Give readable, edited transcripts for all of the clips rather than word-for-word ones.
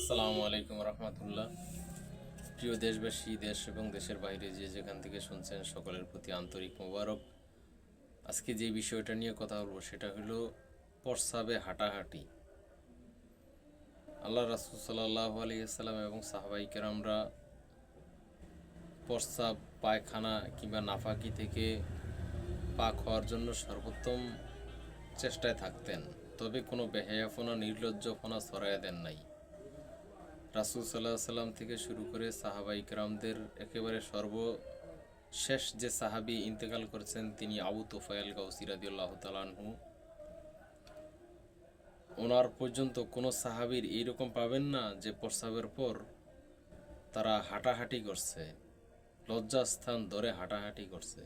আসসালামু আলাইকুম রহমতুল্লাহ। প্রিয় দেশবাসী, দেশ এবং দেশের বাইরে যে যেখান থেকে শুনছেন সকলের প্রতি আন্তরিক মোবারক। আজকে যে বিষয়টা নিয়ে কথা বলবো সেটা হলো প্রস্রাবে হাঁটাহাঁটি। আল্লাহ রাসূল সাল্লাল্লাহু আলাইহি ওয়াসাল্লাম এবং সাহাবায়ে কেরামরা প্রস্রাব, পায়খানা কিংবা নাফাকি থেকে পাক হওয়ার জন্য সর্বোত্তম চেষ্টায় থাকতেন, তবে কোনো বেহায়াপনা নির্লজ্জপনা ছড়াইয়া দেন নাই। রাসূল সাল্লাল্লাহু আলাইহি সাল্লাম থেকে শুরু করে সাহাবায়ে কেরামদের একেবারে সর্বশেষ যে সাহাবী ইন্তেকাল করেছেন তিনি আবু তুফাইল গাউসী রাদিয়াল্লাহু তাআলা আনহু। ওনার পর্যন্ত কোনো সাহাবীর এইরকম পাবেন না যে প্রস্রাবের পর তারা হাঁটাহাঁটি করছে, লজ্জাস্থান ধরে হাঁটাহাঁটি করছে।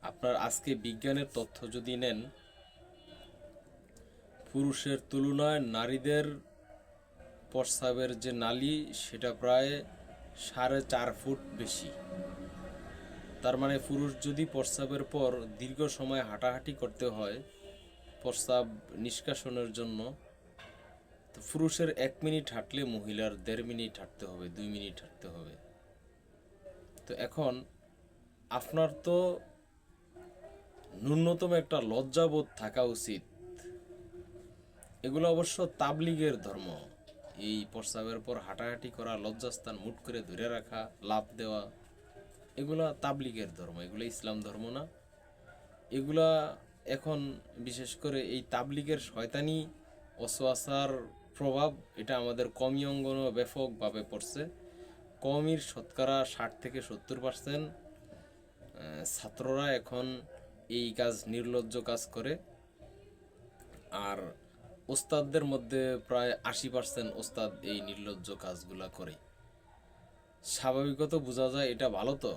আপনার আজকে বিজ্ঞানের তথ্য যদি নেন, পুরুষের তুলনায় নারীদের প্রস্রাবের যে নালী সেটা প্রায় 4.5 ফুট বেশি। তার মানে পুরুষ যদি প্রস্রাবের পর দীর্ঘ সময় হাঁটাহাঁটি করতে হয় প্রস্রাব নিষ্কাশনের জন্য, তো পুরুষের 1 মিনিট হাঁটলে মহিলার 1.5 মিনিট হাঁটতে হবে, 2 মিনিট হাঁটতে হবে। তো এখন আপনার তো ন্যূনতম একটা লজ্জাবোধ থাকা উচিত। এগুলো অবশ্য তাবলিগের ধর্ম। এই প্রস্রাবের পর হাঁটাহাঁটি করা, লজ্জাস্থান মুট করে ধরে রাখা, লাফ দেওয়া, এগুলা তাবলিগের ধর্ম, এগুলো ইসলাম ধর্ম না। এগুলা এখন বিশেষ করে এই তাবলিগের শয়তানি ওয়াসওয়াসার প্রভাব এটা আমাদের কওমি অঙ্গনে ব্যাপকভাবে পড়ছে। কওমির শতকরা 60 থেকে 70% ছাত্ররা এখন এই কাজ, নির্লজ্জ কাজ করে। আর ওস্তাদদের মধ্যে প্রায় 80% ওস্তাদ এই নির্লজ্জ কাজগুলা করে। স্বাভাবিকত বোঝা যায় এটা ভালো, তো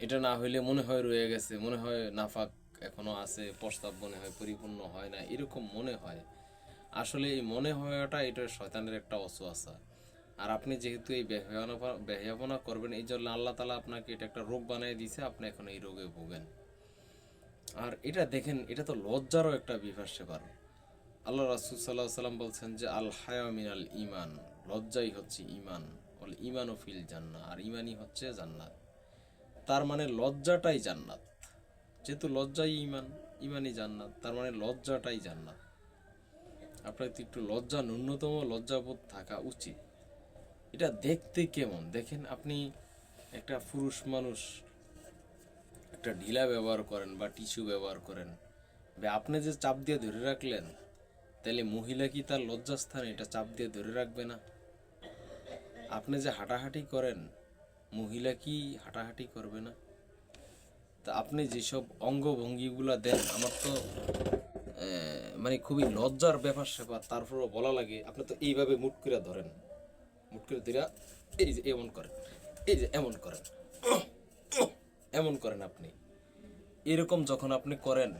এটা না হইলে মনে হয় রয়ে গেছে, মনে হয় নাফাক এখনো আছে, প্রস্তাব মনে হয় পরিপূর্ণ হয় না, এরকম মনে হয়। আসলে এই মনে হওয়াটা এটা শয়তানের একটা ওয়াসওয়াসা। আর আপনি যেহেতু এই বেহায়াপনা করবেন, এই জন্য আল্লাহ তাআলা আপনাকে এটা একটা রোগ বানিয়ে দিয়েছে, আপনি এখন এই রোগে ভোগেন। আর এটা দেখেন, এটা তো লজ্জারও একটা ব্যাপার। আল্লাহ রাসূল সাল্লাল্লাহু আলাইহি সাল্লাম বলছেন যে আল হায়া মিনাল ঈমান, লজ্জাই হচ্ছে ঈমান, ওয়াল ঈমানু ফিল জান্নাহ, আর ঈমানই হচ্ছে জান্নাত। তার মানে লজ্জাটাই জান্নাত। যেহেতু লজ্জাই ঈমান, ঈমানই জান্নাত, তার মানে লজ্জাটাই জান্নাত। আপনার তো একটু লজ্জা, ন্যূনতম লজ্জাবোধ থাকা উচিত। এটা দেখতে কেমন দেখেন, আপনি একটা পুরুষ মানুষ একটা ঢিলা ব্যবহার করেন বা টিস্যু ব্যবহার করেন, আপনি যে চাপ দিয়ে ধরে রাখলেন, তাহলে মহিলা কি তার লজ্জাস্থানে এটা চাপ দিয়ে ধরে রাখবে না? আপনি যে হাঁটাহাঁটি করেন, মহিলা কি হাঁটাহাঁটি করবে না? তা আপনি যেসব অঙ্গভঙ্গিগুলা দেন, আমার তো মানে খুবই লজ্জার ব্যাপার, তারপরও বলা লাগে। আপনি তো এইভাবে মুট করে ধরেন, মুট করে ধরে এই যে এমন করেন, এই যে এমন করেন, এমন করেন। আপনি এরকম যখন আপনি করেন,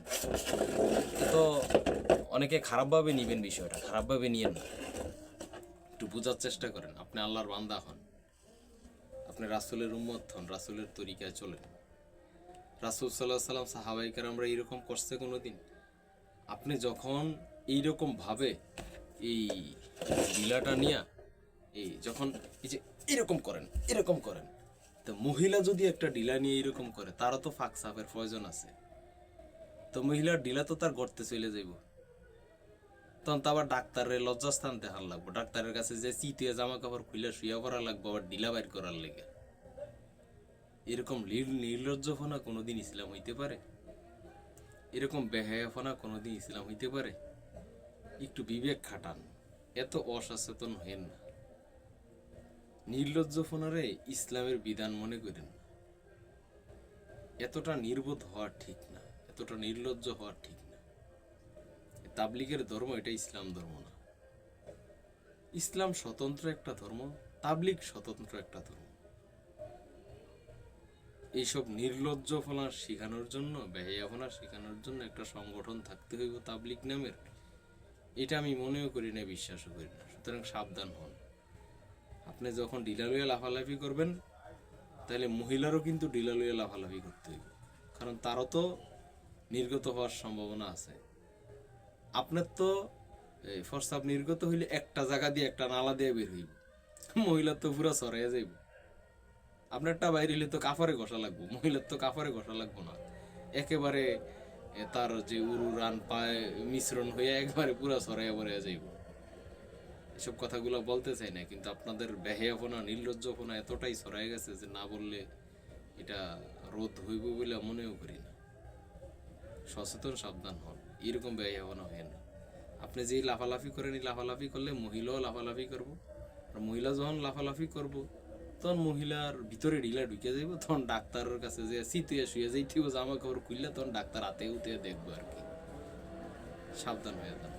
তো অনেকে খারাপভাবে নিবেন, বিষয়টা খারাপভাবে নিয়েন না। একটু বোঝার চেষ্টা করেন। আপনি আল্লাহর বান্দা হন, আপনি রাসূলের উম্মত হন, রাসূলের তরিকায় চলেন। রাসূল সাল্লাল্লাহু আলাইহি সাল্লাম, সাহাবায়ে কেরামরা এরকম করছে কোনোদিন? আপনি যখন এইরকম ভাবে এই ঢিলাটা নিয়া এই যখন এই যে এরকম করেন, এরকম করেন, তো মহিলা যদি একটা ঢিলা নিয়ে এরকম করে, তারও তো ফাঁক সাফের প্রয়োজন আছে। তো মহিলার ঢিলা তো তার গর্তে চলে যাইব, তখন তো আবার ডাক্তারের লজ্জাস্থান দেখার লাগবো, ডাক্তারের কাছে যে চিতিয়ে জামা কাপড় খুলে শুয়ে পড়া লাগবো, আবার ঢিলা বাইর করার লেগে। এরকম নির্লজ্জপনা কোনোদিন ইসলাম হইতে পারে? এরকম বেহায়াপনা কোনোদিন ইসলাম হইতে পারে? একটু বিবেক খাটান, এত অসচেতন হেন না। নির্লজ্জপনারে ইসলামের বিধান মনে করেন না। এতটা নির্বোধ হওয়া ঠিক না, এতটা নির্লজ্জ হওয়া ঠিক না। তাবলিগের ধর্ম এটা ইসলাম ধর্ম না। ইসলাম স্বতন্ত্র একটা ধর্ম, তাবলিগ স্বতন্ত্র একটা ধর্ম। এইসব নির্লজ্জপনা শেখানোর জন্য, বেহায়াপনা শেখানোর জন্য একটা সংগঠন থাকতে হইব তাবলিগ নামের, এটা আমি মনেও করি না, বিশ্বাসও করি না। সুতরাং সাবধান হন। আপনি যখন ঢিলা লইয়া লাফালাফি করবেন, তাহলে মহিলারও কিন্তু ঢিলা লইয়া লাফালাফি করতে হইব, কারণ তারও তো নির্গত হওয়ার সম্ভাবনা আছে। আপনার তো এই প্রস্রাব নির্গত হইলে একটা জায়গা দিয়ে একটা নালা দিয়ে বের হইব, মহিলার তো পুরো সরাইয়া যাইব। আপনারটা বাইরে হইলে তো কাপড়ে ঘষা লাগবো, মহিলার তো কাপড়ে ঘষা লাগবো না, একেবারে তার যে উরু রান পায় মিশ্রণ হয়ে একবারে পুরো সরাইয়া বরাইয়া যাইব। এসব কথাগুলো বলতে চাই না, কিন্তু আপনাদের বেহেয়াপনা নির্লজ্জপনা এতটাই ছড়াই গেছে যে না বললে এটা রোধ হইব বলে মনেও করি না। সচেতন সাবধান হন, এরকম বেহেয়াপনা হয় না। আপনি যেই লাফালাফি করেন, এই লাফালাফি করলে মহিলাও লাফালাফি করবো, আর মহিলা যখন লাফালাফি করবো তখন মহিলার ভিতরে ঢিলা ঢুকে যাইব, তখন ডাক্তারের কাছে যে শীতে শুয়ে যাইতেও জামা কাপড় খুললে তখন ডাক্তার হাতে উঠে দেখবো আর কি। সাবধান হয়ে যান।